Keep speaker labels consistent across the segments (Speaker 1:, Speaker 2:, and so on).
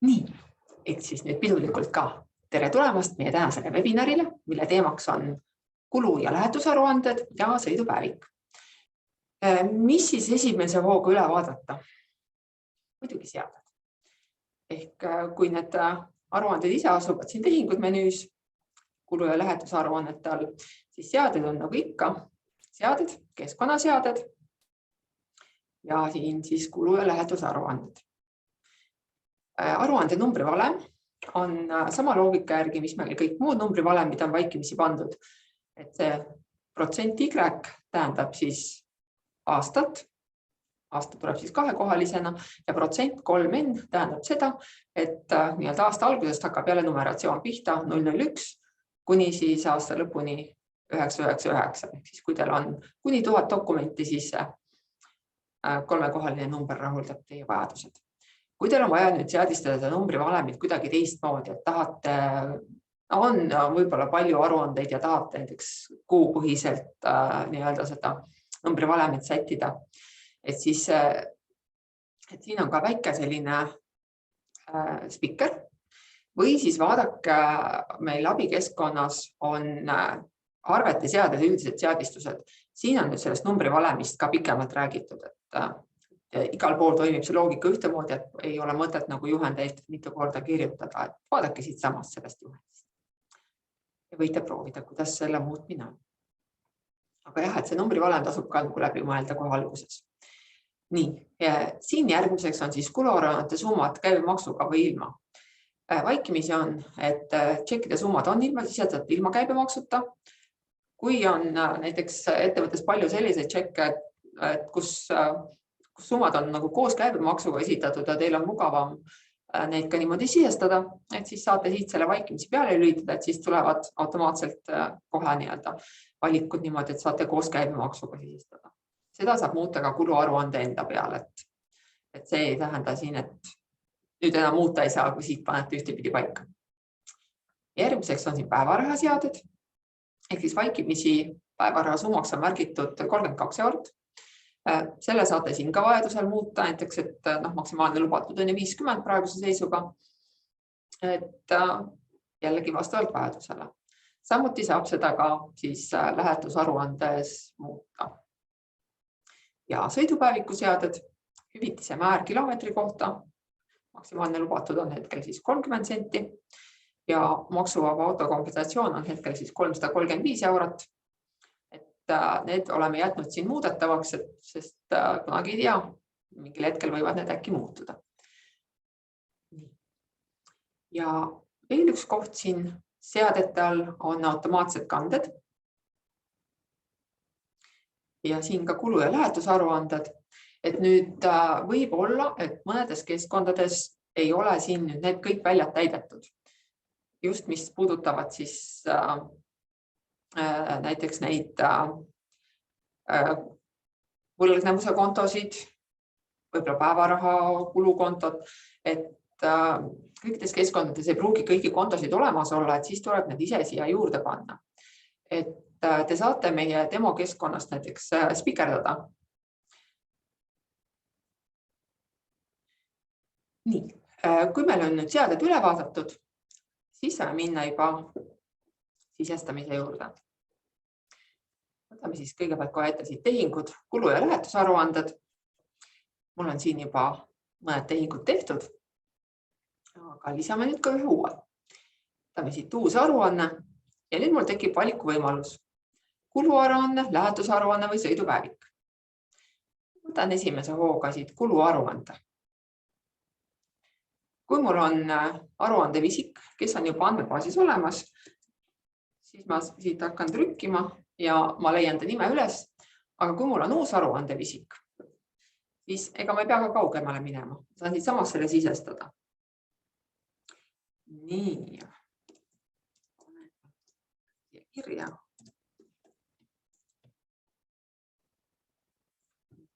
Speaker 1: Nii, ehk siis nüüd pidulikult ka. Tere tulemast meie tänasele webinarile, mille teemaks on kulu- ja lähetusaruanded ja sõidupäevik. Mis siis esimese hooga üle vaadata? Muidugi seaded. Ehk kui need aruanded ise asuvad siin tehingud menüüs, kulu- ja lähetusaruannete all, siis seaded on nagu ikka seaded, keskkonnaseaded ja siin siis kulu- ja lähetusaruanded. Aruande numbri valem on sama loogika järgi, mis meil kõik muud numbri valemid on vaikimisi pandud. Et see protsent Y tähendab siis aastat, aasta tuleb siis kahekohalisena ja protsent 3N tähendab seda, et nii-öelda aasta algusest hakkab jälle numeratsioon pihta 001 kuni siis aasta lõpuni 999. Ehk siis kui teil on kuni 1000 dokumenti, siis kolmekohaline number rahuldab teie vajadused. Kui teil on vaja nüüd seadistada numbri valemit kuidagi teistmoodi, et tahate, on võib-olla palju aruandeid ja tahate näiteks kuupõhiselt nii-öelda seda numbri valemit sättida, et siis et siin on ka väike selline spikker või siis vaadake, meil abikeskkonnas on arvete seaded, üldised seadistused. Siin on nüüd sellest numbri valemist ka pikemalt räägitud, et igal pool toimib see loogika ühtemoodi, et ei ole mõtet nagu juhendeid mitu korda kirjutada, et vaadake siit samast sellest juhendist. Ja võite proovida, kuidas selle muutmine on. Aga jah, et see numbri valem tasub ka läbi mõelda kohe alguses. Nii, siin järgmiseks on siis kuluaruannete summad käibemaksuga või ilma. Vaikimisi on, et tšekkide summad on sisestatud ilma käibemaksuta. Kui on näiteks ettevõttes palju selliseid tšekke, kus summad on nagu koos käibemaksuga esitatud ja teil on mugavam neid ka niimoodi sisestada, et siis saate siit selle vaikimisi peale lülitada, et siis tulevad automaatselt kohe nii-öelda valikud niimoodi, et saate koos käibemaksuga sisestada. Seda saab muuta ka kuluaruande enda peale, et see ei tähenda siin, et nüüd enam muuta ei saa, kui siit panete ühtepidi paika. Järgmiseks on siin päevarahaseaded, ehk siis vaikimisi päevaraha summaks on märgitud 32 eurot. Selle saate siin ka vajadusel muuta, näiteks, et maksimaalne lubatud on 50 praeguse seisuga, et jällegi vastavalt vajadusele. Samuti saab seda ka siis lähetusaruandes muuta. Ja sõidupäeviku seaded, hüvitise määr kilomeetri kohta, maksimaalne lubatud on hetkel siis 30 senti ja maksuvaba autokompensatsioon on hetkel siis 335 eurot. Need oleme jätnud siin muudetavaks, sest kunagi ei tea, mingil hetkel võivad need äkki muutuda. Ja veel üks koht siin seadete all on automaatsed kanded. Ja siin ka kulu- ja lähetusaruanded. Et nüüd võib olla, et mõnedes keskkondades ei ole siin nüüd need kõik väljad täidetud. Just mis puudutavad siis näiteks neid võlgnevuse kontosid, võib-olla päevaraha kulukontot, et kõikides keskkondades ei pruugi kõiki kontosid olemas olla, et siis tuleb need ise siia juurde panna. Et te saate meie demo keskkonnast näiteks spikerdada. Nii, kui meil on nüüd seaded üle vaadatud, siis saame minna juba sisestamise juurde. Võtame siis kõigepealt kohe ette siit tehingud, kulu- ja lähetusaruanded. Mul on siin juba mõned tehingud tehtud, aga lisame nüüd ka ühe uue. Võtame siit uus aruanne ja nüüd mul tekib valikuvõimalus. Kuluaruanne, lähetusaruanne või sõidupäevik. Võtan esimese hooga siit kuluaruande. Kui mul on aruandev isik, kes on juba andmebaasis olemas, siis ma siit hakkan trükkima ja ma leian ta nime üles. Aga kui mul on uus aruandev isik, siis ega ma ei pea ka kaugemale minema. Saan siit samas selle sisestada. Nii. Kirja.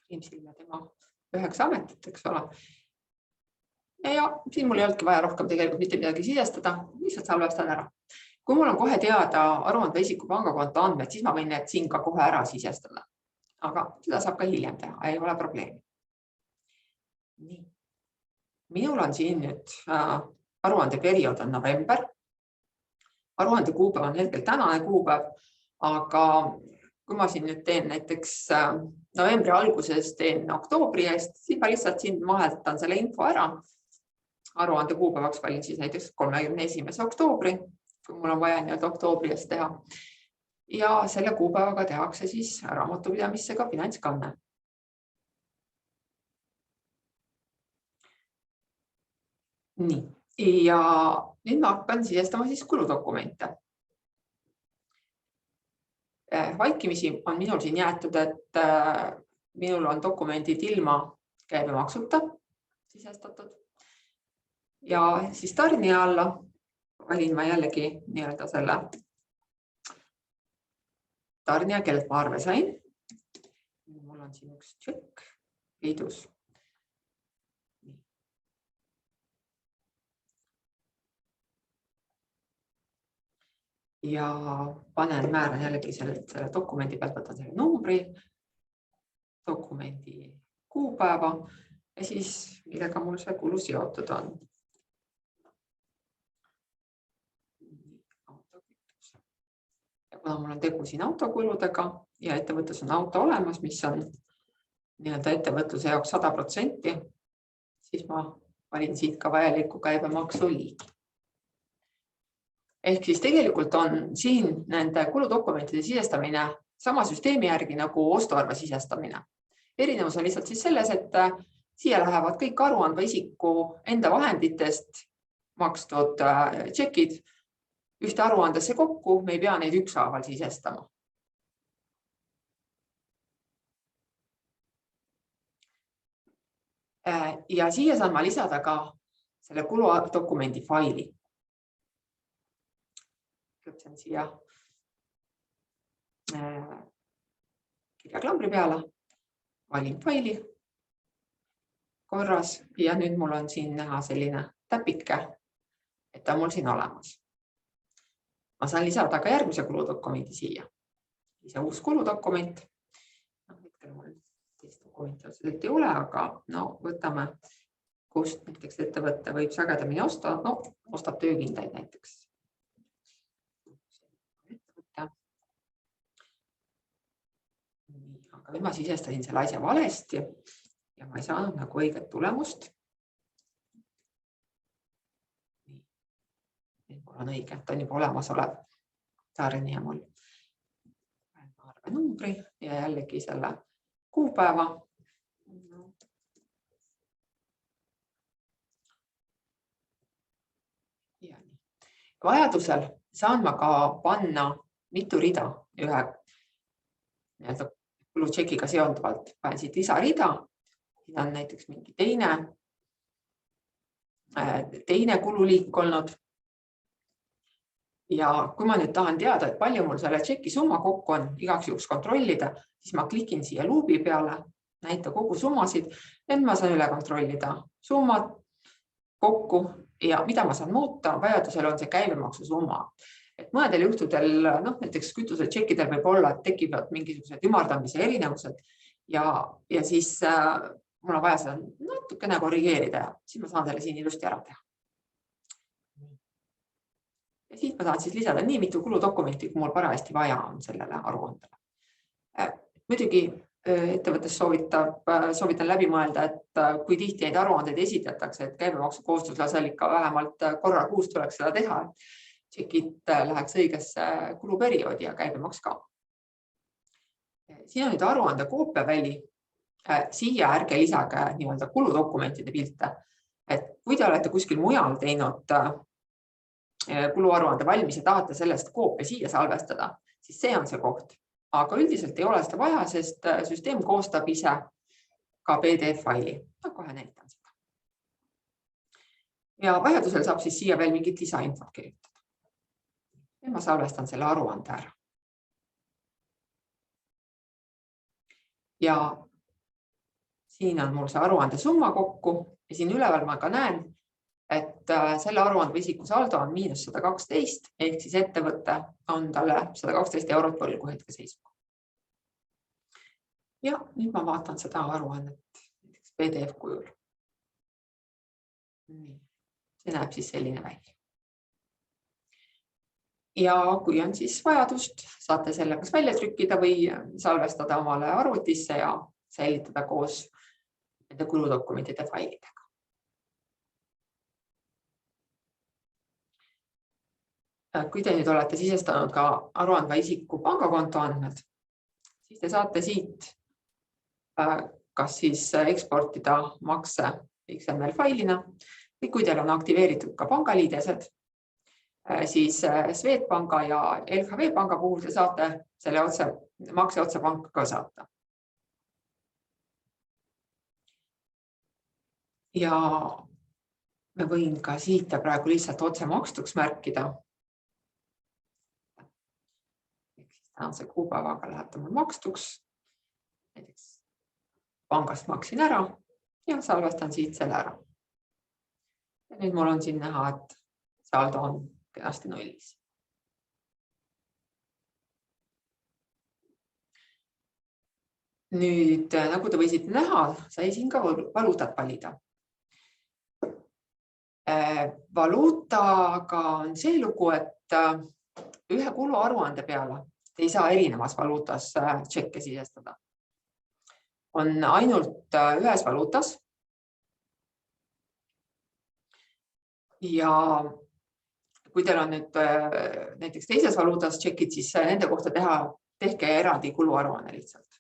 Speaker 1: Ilmsilme tema 9 ametit, eks ole. Ja siin mul ei olnudki vaja rohkem tegelikult mitte midagi sisestada, lihtsalt salvestan ära. Kui mul on kohe teada aruandva isiku pangakonto andmed, siis ma võin need siin ka kohe ära sisestada. Aga seda saab ka hiljem teha, ei ole probleemi. Nii. minul on siin nüüd aruande periood on november. Aruande kuupäev on hetkel tänane kuupäev, aga kui ma siin nüüd teen näiteks novembri alguses teen oktoobri eest, siis ma lihtsalt siin vahetan selle info ära. Aruande kuupäevaks valin siis näiteks 31. oktoobri, kui mul on vaja nii-öelda oktoobri eest teha. Ja selle kuupäevaga tehakse siis raamatupidamisse ka finantskanne. Nii, ja nüüd ma hakkan sisestama siis kuludokumente. Vaikimisi on minul siin jäetud, et minul on dokumendid ilma käibemaksuta sisestatud. Ja siis tarnija alla valin ma jällegi nii-öelda selle tarnija, kellelt ma arve sain. Mul on siin üks tšekk liidus. Ja määran jällegi selle dokumendi pealt, võtan selle numbri, dokumendi kuupäeva ja siis millega mul see kulu seotud on. Ja kuna mul on tegu siin autokuludega ja ettevõttes on auto olemas, mis on nii-öelda ettevõtluse jaoks 100%, siis ma valin siit ka vajaliku käibemaksu liigi. Ehk siis tegelikult on siin nende kuludokumentide sisestamine sama süsteemi järgi nagu ostuarve sisestamine. Erinevus on lihtsalt siis selles, et siia lähevad kõik aruandva isiku enda vahenditest makstud tšekid ühte aruandesse kokku, me ei pea neid ükshaaval sisestama. Ja siia saan ma lisada ka selle kuludokumendi faili. Lõpsen siia kirjaklambri peale, valin faili korras ja nüüd mul on siin näha selline täpike, et ta on mul siin olemas. Ma saan lisada ka järgmise kuludokumendi siia. See uus kuludokument. Hetkel mul teist dokumenti otseselt ei ole, aga võtame, kust näiteks ettevõtte võib sagedamini osta. Ostab töökindaid näiteks. Aga nüüd ma sisestasin selle asja valesti ja ma ei saanud nagu õiget tulemust. Mul on õige, ta on juba olemas olev tarnija mul. Arve numbri ja jällegi selle kuupäeva. Vajadusel saan ma ka panna mitu rida ühe kulutšekiga seonduvalt. Panen siit lisarida, siin on näiteks mingi teine kululiik olnud. Ja kui ma nüüd tahan teada, et palju mul selle tšeki summa kokku on, igaks juhuks kontrollida, siis ma klikin siia luubi peale, näita kogu summasid, et ma saan üle kontrollida summad kokku ja mida ma saan muuta, vajadusel on see käibemaksu summa. Et mõnedel juhtudel, näiteks kütuse tšekkidel võib olla, et tekivad mingisugused ümardamise erinevused ja siis mul on vaja seda natukene korrigeerida ja siis ma saan selle siin ilusti ära teha. Ja siit ma saan siis lisada nii mitu kuludokumenti, kui mul parajasti vaja on sellele aruandele. Muidugi ettevõttes soovitan läbi mõelda, et kui tihti neid aruandeid esitatakse, et käibemaksu kohustuslasel ikka vähemalt korra kuus tuleks seda teha, tšekid läheks õigesse kuluperioodi ja käibemaks ka. Siin on nüüd aruande koopiaväli. Siia ärge lisage nii-öelda kuludokumentide pilte. Et kui te olete kuskil mujal teinud kuluaruande valmis ja tahate sellest koopia siia salvestada, siis see on see koht. Aga üldiselt ei ole seda vaja, sest süsteem koostab ise ka PDF-faili. Kohe näitan seda. Ja vajadusel saab siis siia veel mingit lisainfot kirjutada. Ja ma salvestan selle aruande ära. Ja siin on mul see aruande summa kokku ja siin üleval ma ka näen, et selle aruandva isiku saldo on -112, ehk siis ettevõte on talle 112 eurot võlgu hetkeseisuga. Ja nüüd ma vaatan seda aruannet PDF kujul. See näeb siis selline välja. Ja kui on siis vajadust, saate selle kas välja trükkida või salvestada omale arvutisse ja säilitada koos nende kuludokumentide failidega. Kui te nüüd olete sisestanud ka aruandva isiku pangakonto andmed, siis te saate siit kas siis eksportida makse XML failina või kui teil on aktiveeritud ka pangaliidesed, siis Swedbanka ja LHV panga puhul te saate selle makse otse panka ka saata. Ja me võin ka siit praegu lihtsalt otse makstuks märkida. Tänase kuupäevaga läheb ta mul makstuks. Näiteks pangast maksin ära ja salvestan siit selle ära. Ja nüüd mul on siin näha, et saldo on kenasti nullis. Nüüd, nagu te võisite näha, sai siin ka valuutat valida. Valuutaga on see lugu, et ühe kuluaruande peale ei saa erinevas valuutas tšekke sisestada. On ainult ühes valuutas. Ja kui teil on nüüd näiteks teises valuutas tšekid, siis nende kohta tehke eraldi kuluaruanne lihtsalt.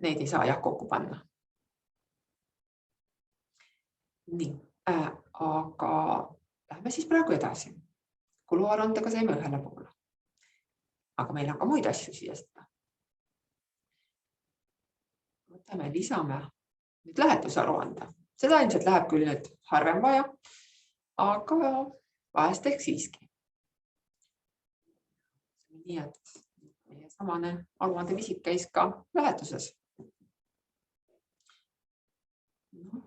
Speaker 1: Neid ei saa kokku panna. Nii, aga lähme siis praegu edasi. Kuluaruandega saime ühele poole. Aga meil on ka muid asju sisestada. Võtame, lisame nüüd lähetusaruande. Seda ilmselt läheb küll nüüd harvem vaja, aga vahest ehk siiski. Nii, et meie samane aruande visik käis ka lähetuses.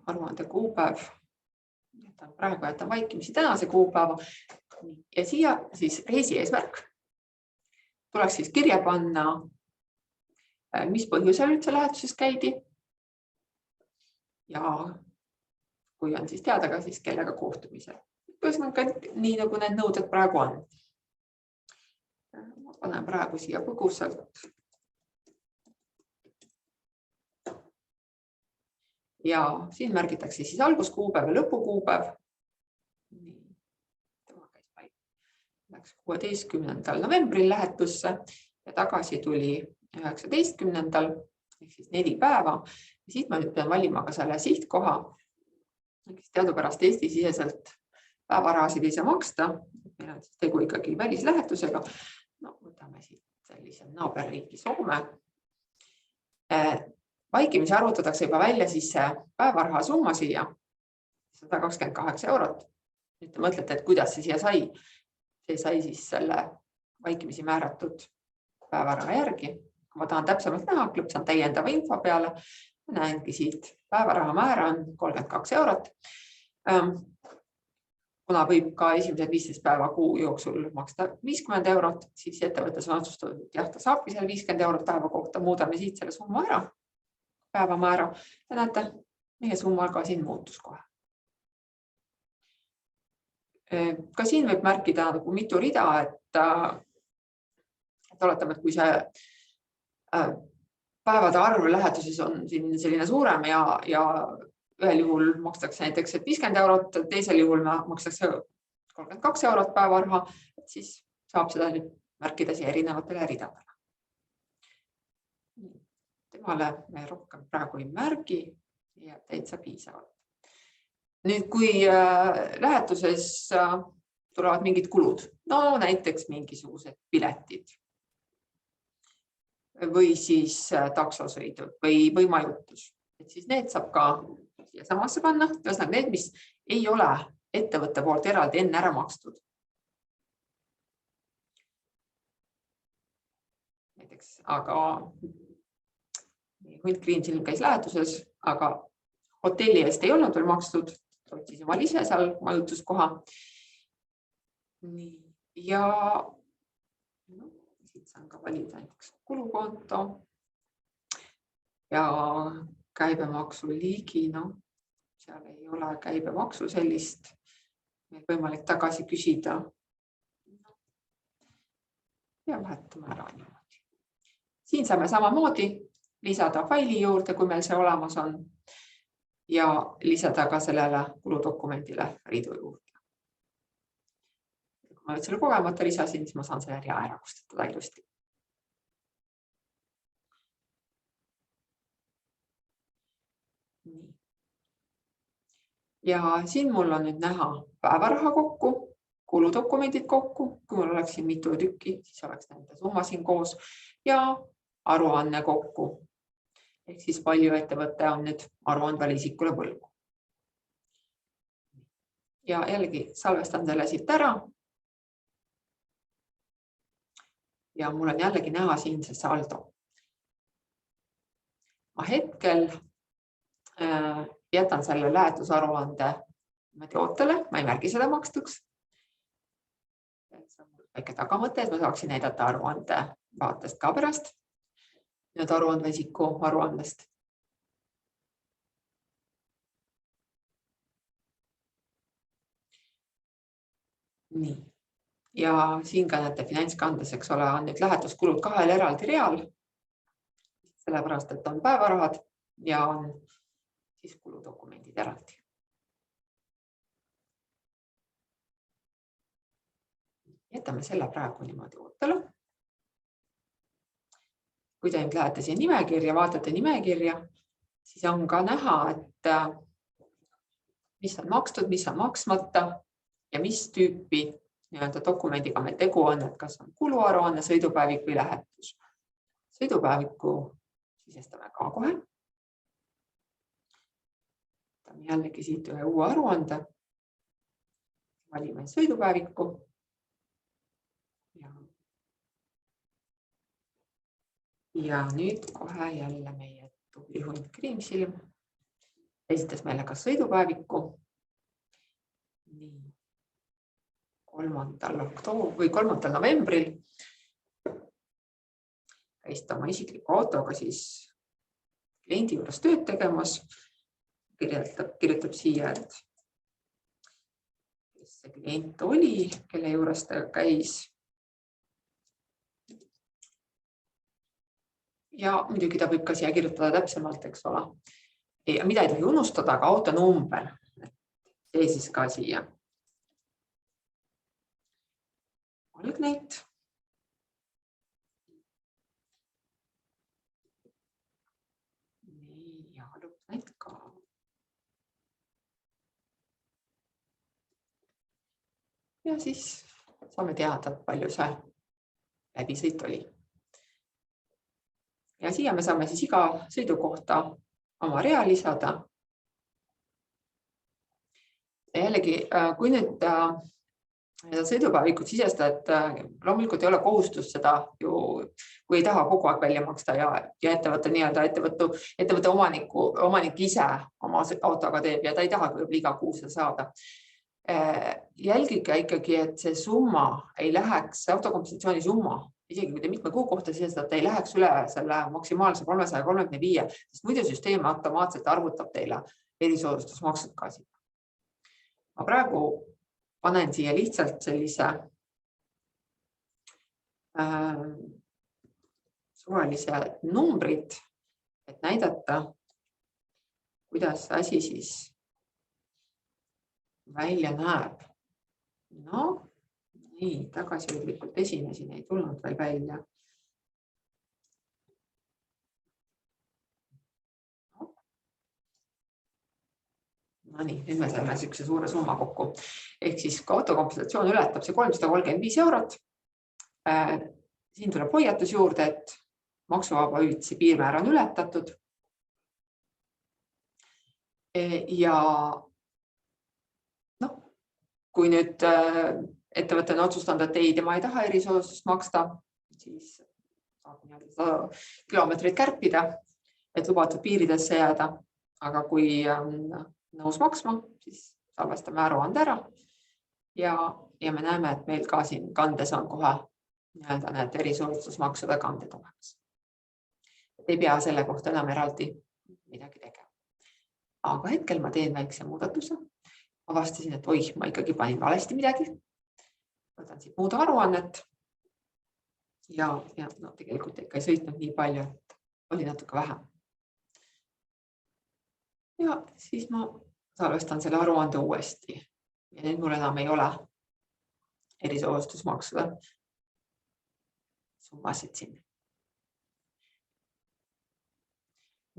Speaker 1: Aruande kuupäev. Praegu jätan vaikimisi tänase kuupäeva. Ja siia siis reisi eesmärk. Tuleks siis kirja panna, mis põhjusel üldse lähetuses käidi. Ja kui on siis teada ka siis kellega kohtumisel. Ühesõnaga nii nagu need nõuded praegu on. Ma panen praegu siia põgusalt. Ja siin märgitakse siis alguskuupäev ja lõpukuupäev. Läks 16. novembril lähetusse ja tagasi tuli 19. ehk siis 4 päeva. Ja siit ma nüüd pean valima ka selle sihtkoha. Teadupärast Eesti-siseselt päevarahasid ei saa maksta. Meil on siis tegu ikkagi välislähetusega. No, võtame siit sellise naaberriigi Soome. Vaikimisi arvutatakse juba välja siis päevaraha summa siia 128 €. Nüüd te mõtlete, et kuidas see siia sai. See sai siis selle vaikimisi määratud päevaraha järgi. Kui ma tahan täpsemalt näha, klõpsan täiendava info peale. Näengi siit päevaraha määra on 32 €. Kuna võib ka esimesed 15 päeva kuu jooksul maksta 50 €, siis ettevõttes on otsustatud, et jah, ta saabki seal 50 € päeva kohta. Muudame siit selle summa ära, päevamäära. Ja näete, meie summa ka siin muutus kohe. Ka siin võib märkida nagu mitu rida, et oletame, et kui see päevade arv lähetuses on siin selline suurem ja ühel juhul makstakse näiteks 50 €, teisel juhul makstakse 32 € päevaraha, siis saab seda nüüd märkida siia erinevatele ridadele. Temale me rohkem praegu ei märgi ja täitsa piisavalt. Nüüd, kui lähetuses tulevad mingid kulud, no näiteks mingisugused piletid või siis taksosõidud või majutus, et siis need saab ka siia samasse panna. Ühesõnaga need, mis ei ole ettevõtte poolt eraldi enne ära makstud. Näiteks, aga Hunt Greensill käis lähetuses, aga hotelli eest ei olnud veel makstud. Otsis omal ise seal majutuskoha. Ja siit saan ka valida näiteks kulukonto ja käibemaksu liigi. seal ei ole käibemaksu sellist, meil võimalik tagasi küsida. Ja vahetame ära niimoodi. Siin saame samamoodi lisada faili juurde, kui meil see olemas on, ja lisada ka sellele kuludokumendile riidu juurde. Kui ma nüüd selle kogemata lisasin, siis ma saan selle rea ära kustutada ilusti. Ja siin mul on nüüd näha päevaraha kokku, kuludokumendid kokku, kui mul oleks siin mitu tükki, siis oleks nende summa siin koos ja aruanne kokku. Ehk siis palju ettevõte on nüüd aruandvale isikule võlgu. Ja jällegi salvestan selle siit ära. Ja mul on jällegi näha siin see saldo. Ma hetkel jätan selle lähetusaruande ootele, ma ei märgi seda makstuks. See on väike tagamõte, et ma saaksin näidata aruande vaatest ka pärast. Nüüd aruandva isiku aruandest. Nii. Ja siin ka näete finantskandes, eks ole, on nüüd lähetuskulud kahel eraldi real. Sellepärast, et on päevarahad ja on siis kuludokumendid eraldi. Jätame selle praegu niimoodi ootele. Kui te nüüd lähete siia nimekirja, vaatate nimekirja, siis on ka näha, et mis on makstud, mis on maksmata ja mis tüüpi dokumendiga meil tegu on, et kas on kuluaruanne, sõidupäevik või lähetus. Sõidupäeviku sisestame ka kohe. Jällegi siit ühe uue aruande. Valime sõidupäeviku. Ja nüüd kohe jälle meie tubli hunt Kriimsilm esitas meile ka sõidupäeviku. 3. novembril käis ta oma isikliku autoga siis kliendi juures tööd tegemas. Kirjutab siia, et kes see klient oli, kelle juures ta käis. Ja muidugi ta võib ka siia kirjutada täpsemalt, eks ole. Mida ei tohi unustada, aga autonumber. See siis ka siia. Algnäit. Ja lõppnäit ka. Ja siis saame teada, palju see läbisõit oli. Ja siia me saame siis iga sõidu kohta oma rea lisada. Ja jällegi, kui nüüd sõidupäevikut sisestada, et loomulikult ei ole kohustus seda ju, kui ei taha kogu aeg välja maksta ja ettevõtte ettevõtte omanik ise oma autoga teeb ja ta ei taha iga kuu seda saada. Jälgige ikkagi, et see summa ei läheks, autokompensatsiooni summa, isegi kui te mitme kuu kohta sisestada, ei läheks üle selle maksimaalse 335, sest muidu süsteem automaatselt arvutab teile erisoodustusmaksud ka siia. Ma praegu panen siia lihtsalt sellise suvalise numbrid, et näidata, kuidas asi siis välja näeb. No, nii, tagasihoidlikult esinesin, ei tulnud veel välja. No nii, nüüd me saime sellise suure summa kokku. Ehk siis kui autokompensatsioon ületab see 335 eurot, siin tuleb hoiatus juurde, et maksuvaba hüvitise piirmäär on ületatud. Ja kui nüüd ettevõte on otsustanud, et tema ei taha erisoodustust maksta, siis saab kilomeetreid kärpida, et lubatud piiridesse jääda. Aga kui nõus maksma, siis salvestame aruande ära ja me näeme, et meil ka siin kandes on kohe need erisoodustusmaksude kanded olemas. Ei pea selle kohta enam eraldi midagi tegema. aga hetkel ma teen väikse muudatuse. Avastasin, et oih, ma ikkagi panin valesti midagi. Võtan siit muuda aruannet. Ja no, tegelikult ikka ei sõitnud nii palju, et oli natuke vähem. Ja siis ma salvestan selle aruande uuesti. Ja nüüd mul enam ei ole erisoodustusmaksude summasid siin.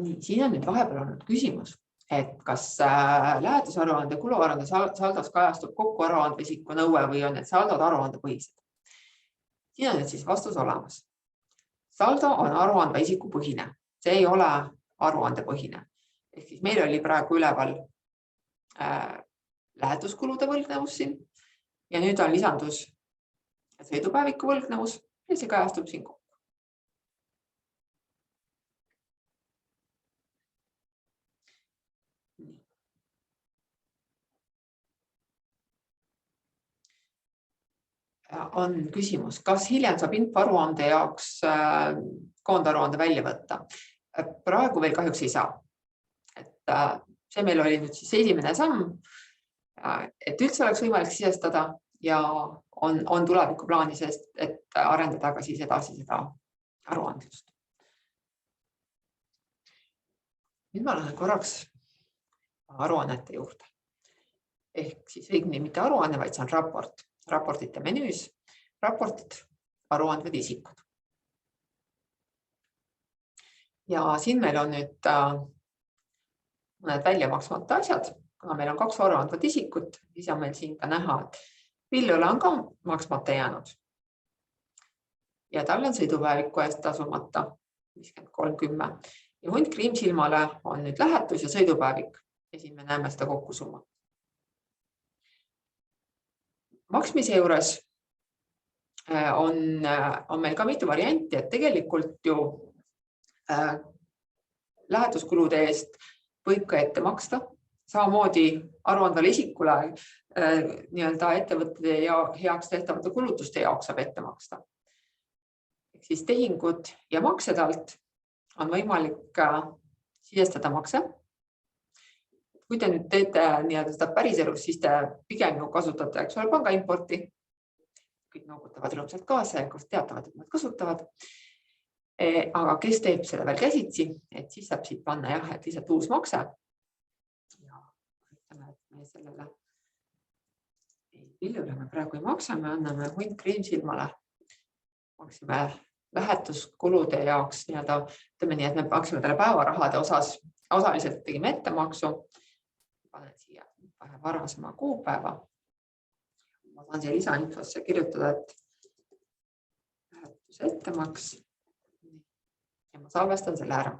Speaker 1: Nii, siin on nüüd vahepeal olnud küsimus, et kas lähetusaruande kuluaruande saldos kajastub kokku aruande isiku nõue või on need saldod aruande põhised. Siin on nüüd siis vastus olemas. Saldo on aruande isiku põhine. See ei ole aruande põhine. Ehk siis meil oli praegu üleval lähetuskulude võlgnevus siin ja nüüd on lisandus sõidupäeviku võlgnevus ja see kajastub siin kokku. On küsimus, kas hiljem saab infoaruande jaoks koondaruande välja võtta? Praegu veel kahjuks ei saa. Et see meil oli nüüd siis esimene samm, et üldse oleks võimalik sisestada ja on tuleviku plaanis, et arendada ka siis edasi seda aruandlust. Nüüd ma lähen korraks aruannete juurde. Ehk siis õigemini mitte aruanne, vaid see on raport. Raportite menüüs, raportid, aruandvad isikud. Ja siin meil on nüüd mõned välja maksmata asjad, kuna meil on 2 aruandvat isikut, siis on meil siin ka näha, et Villule on ka maksmata jäänud. Ja tal on sõidupäeviku eest tasumata 53.10. Ja Hunt Kriimsilmale on nüüd lähetus ja sõidupäevik. Ja siin me näeme seda kokkusumma. Maksmise juures on meil ka mitu varianti, et tegelikult ju lähetuskulude eest võib ka ette maksta. Samamoodi aruandvale isikule ettevõtete heaks tehtavate kulutuste jaoks saab ette maksta. Ehk siis tehingud ja maksed alt on võimalik sisestada makse. Kui te nüüd teete seda päriselus, siis te pigem kasutate panga importi. Kõik noogutavad rõõmsalt kaasa ja teatavad, et nad kasutavad. Aga kes teeb seda veel käsitsi, et siis saab siit panna et lihtsalt uus makse. Ja ütleme, et me sellele Villule me praegu ei maksa, me anname Hunt Kriimsilmale. Maksime lähetuskulude jaoks ütleme nii, et me maksime talle päevarahade osaliselt tegime ettemaksu. Panen siia vähe varasema kuupäeva. Ma saan siia lisainfosse kirjutada, et lähetuse ettemaks ja ma salvestan selle ära.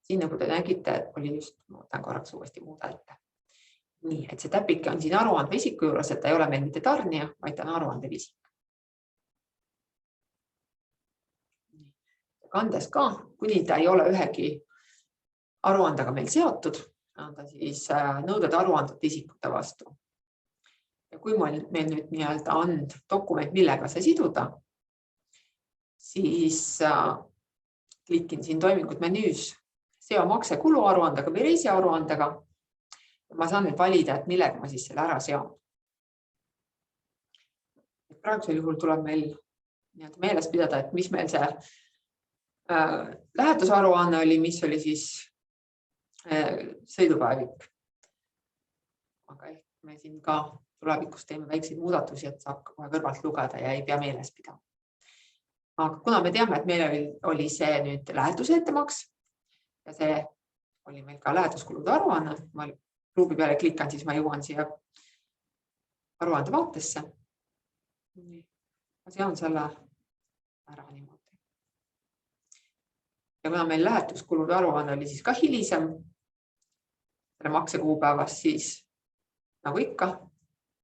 Speaker 1: Siin nagu te nägite, oli just, ma võtan korraks uuesti muuda ette. Nii, et see täpike on siin aruandva isiku juures, et ta ei ole meil mitte tarnija, vaid ta on aruandev isik. Kandes ka, kuni ta ei ole ühegi aruandega meil seotud, on ta siis nõuded aruandvate isikute vastu. Ja kui meil nüüd on dokument, millega see siduda, siis klikin siin toimingud menüüs seo makse kuluaruandega või reisiaruandega. Ma saan nüüd valida, et millega ma siis selle ära seon. Praegusel juhul tuleb meil meeles pidada, et mis meil see lähetusaruanne oli, mis oli siis sõidupäevik. Aga me siin ka tulevikus teeme väikseid muudatusi, et saab kohe kõrvalt lugeda ja ei pea meeles pidama. Aga kuna me teame, et meil oli see nüüd lähetuse ettemaks ja see oli meil ka lähetuskulude aruanne, ma ruubi peale klikan, siis ma jõuan siia aruande vaatesse. Ma seon selle ära niimoodi. Ja kuna meil lähetuskulude aruanne oli siis ka hilisem, selle maksekuupäevas, siis nagu ikka,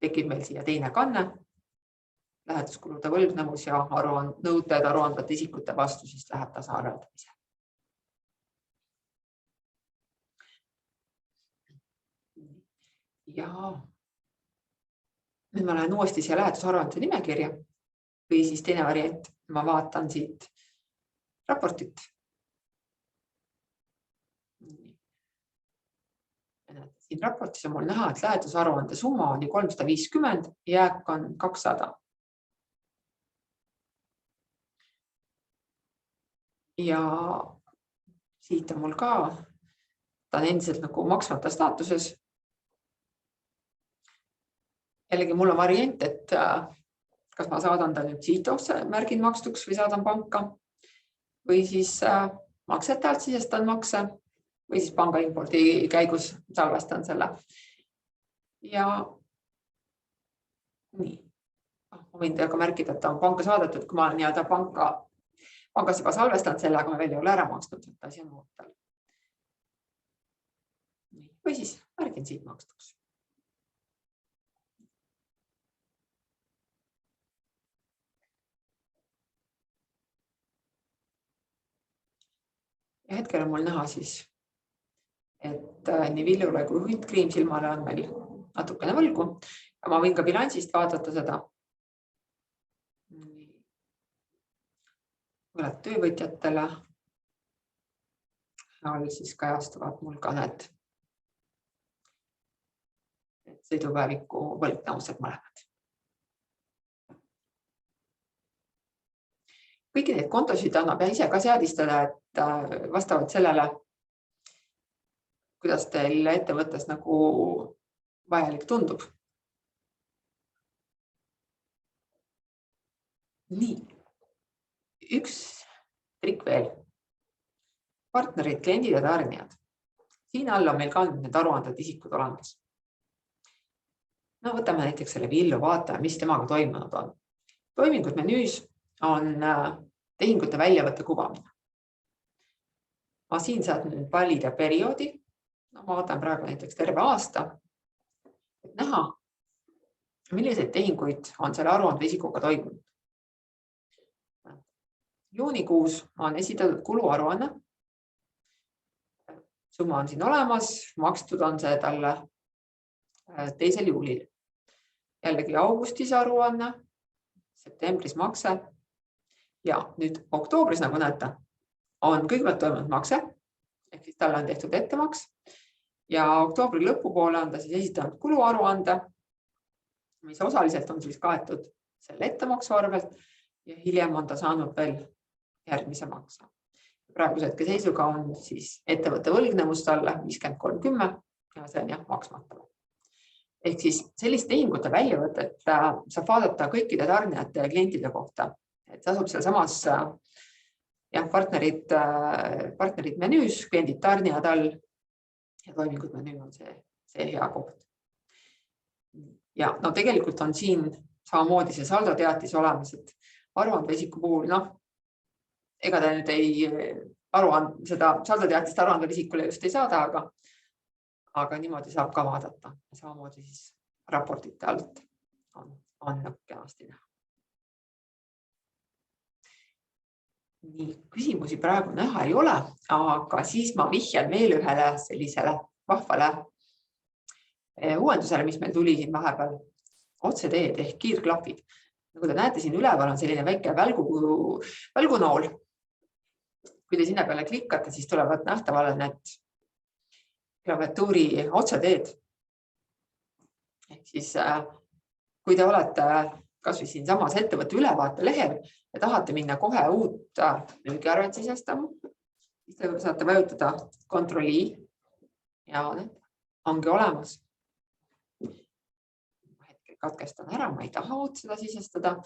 Speaker 1: tekib meil siia teine kanne, lähetuskulude võlgnevus ja nõuded aruandvate isikute vastu, siis läheb tasaarveldamise. Ja nüüd ma lähen uuesti siia lähetusaruanduse nimekirja või siis teine variant, ma vaatan siit raportit. Siin raportis on mul näha, et lähetusaruande summa oli 350, jääk on 200. Ja siit on mul ka, ta on endiselt nagu maksmata staatuses. Jällegi mul on variant, et kas ma saadan ta nüüd siit märgin makstuks või saadan panka või siis maksete alt sisestan makse või siis panga impordi käigus salvestan selle. Ja nii. Ma võin ka märkida, et ta on panka saadetud, kui ma olen nii-öelda pangas juba salvestanud selle, aga ma veel ei ole ära maksnud, et asi on ootel. Või siis märgin siit makstuks. Ja hetkel on mul näha siis, et nii Villule kui Hunt Kriimsilmale on meil natukene võlgu. Ja ma võin ka bilansist vaadata seda. Võlad töövõtjatele. All siis kajastuvad mul ka need sõidupäeviku võlgnäused mõlemad. Kõiki neid kontosid annab ise ka seadistada, et vastavalt sellele, kuidas teil ettevõttes nagu vajalik tundub. Nii, üks trik veel. Partnerid, kliendid ja tarnijad. Siin all on meil ka need aruanded isikud olemas. No võtame näiteks selle Villu vaataja, mis temaga toimunud on. Toimingud menüüs on tehingute väljavõtte kuvamine. Ma siin saad nüüd valida perioodi. No, ma vaatan praegu näiteks terve aasta. Et näha, milliseid tehinguid on selle aruande isikuga toimunud. Juunikuus on esitatud kuluaruanne. Summa on siin olemas, makstud on see talle 2. juulil. Jällegi augustis aruanne, septembris makse ja nüüd oktoobris, nagu näete, on kõigepealt toimunud makse, ehk siis talle on tehtud ettemaks ja oktoobri lõpupoole on ta siis esitanud kuluaruande, mis osaliselt on siis kaetud selle ettemaksu arvelt ja hiljem on ta saanud veel järgmise makse. Praeguse hetke seisuga on siis ettevõtte võlgnevus talle 53.10 ja see on maksmata. Ehk siis sellist tehingute väljavõtet saab vaadata kõikide tarnijate ja klientide kohta. Et see asub seal samas partnerid menüüs, kliendid tarnijad all ja toimingud menüü on see hea koht. Ja no tegelikult on siin samamoodi see saldoteatis olemas, et aruandeisiku puhul, ega ta nüüd seda saldoteatist aruandel isikule just ei saada, aga niimoodi saab ka vaadata. Samamoodi siis raportite alt on kenasti näha. Nii, küsimusi praegu näha ei ole, aga siis ma vihjan veel ühele sellisele vahvale uuendusele, mis meil tuli siin vahepeal. Otseteed ehk kiirklapid. Nagu te näete, siin üleval on selline väike välgunool. Kui te sinna peale klikkate, siis tulevad nähtavale need klaviatuuri otseteed. Ehk siis, kui te olete kas või siin samas ettevõtte ülevaate lehel ja tahate minna kohe uut müügiarvet sisestama, siis te saate vajutada Ctrl+I ja ongi olemas. Katkestan ära, ma ei taha uut seda sisestada.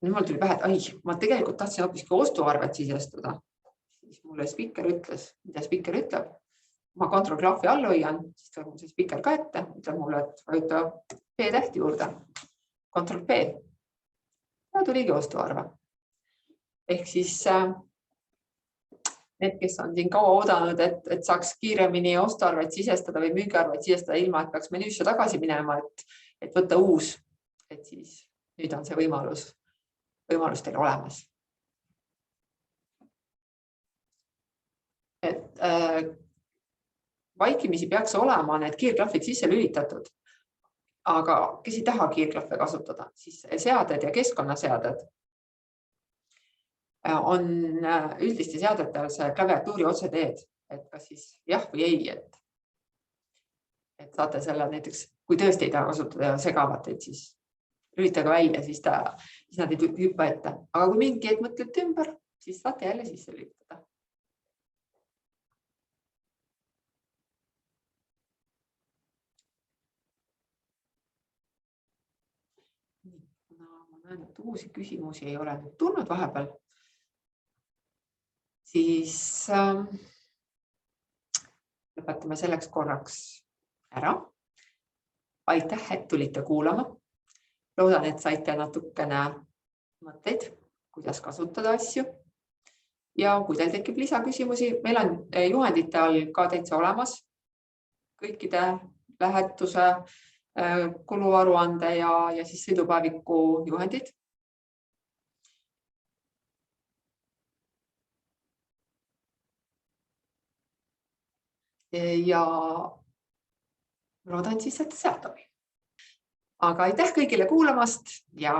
Speaker 1: Nüüd mul tuli pähe, et ma tegelikult tahtsin hoopiski ostuarvet sisestada. Siis mulle spikker ütles, mida spikker ütleb. Ma Ctrl+klahvi all hoian, siis tuleb see spikker ka ette, ütleb mulle, et vajuta P-tähti juurde. Ctrl+P. Ja tuligi ostuarve. Ehk siis need, kes on siin kaua oodanud, et saaks kiiremini ostuarvet sisestada või müügiarvet sisestada ilma, et peaks menüüsse tagasi minema, et võtta uus, et siis nüüd on see võimalus teil olemas. Et vaikimisi peaks olema need kiirklahvid sisse lülitatud, aga kes ei taha kiirklahve kasutada, siis seaded ja keskkonnaseaded on üldiste seadetel see klaviatuuri otseteed, et kas siis jah või ei, et saate selle näiteks, kui tõesti ei taha kasutada ja segavad, et siis lülitage välja, siis nad ei hüppa ette. Aga kui mingi hetk mõtlete ümber, siis saate jälle sisse lülitada. Ma näen, et uusi küsimusi ei ole nüüd tulnud vahepeal. Siis lõpetame selleks korraks ära. Aitäh, et tulite kuulama. Loodan, et saite natukene mõtteid, kuidas kasutada asju. Ja kui teil tekib lisaküsimusi, meil on juhendite all ka täitsa olemas kõikide lähetuse, kuluaruande ja siis sõidupäeviku juhendid. Ja loodan siis, et sealt abi. Aga aitäh kõigile kuulamast ja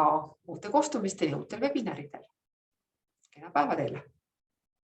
Speaker 1: uute kohtumisteni uutel webinaridel. Kena päeva teile!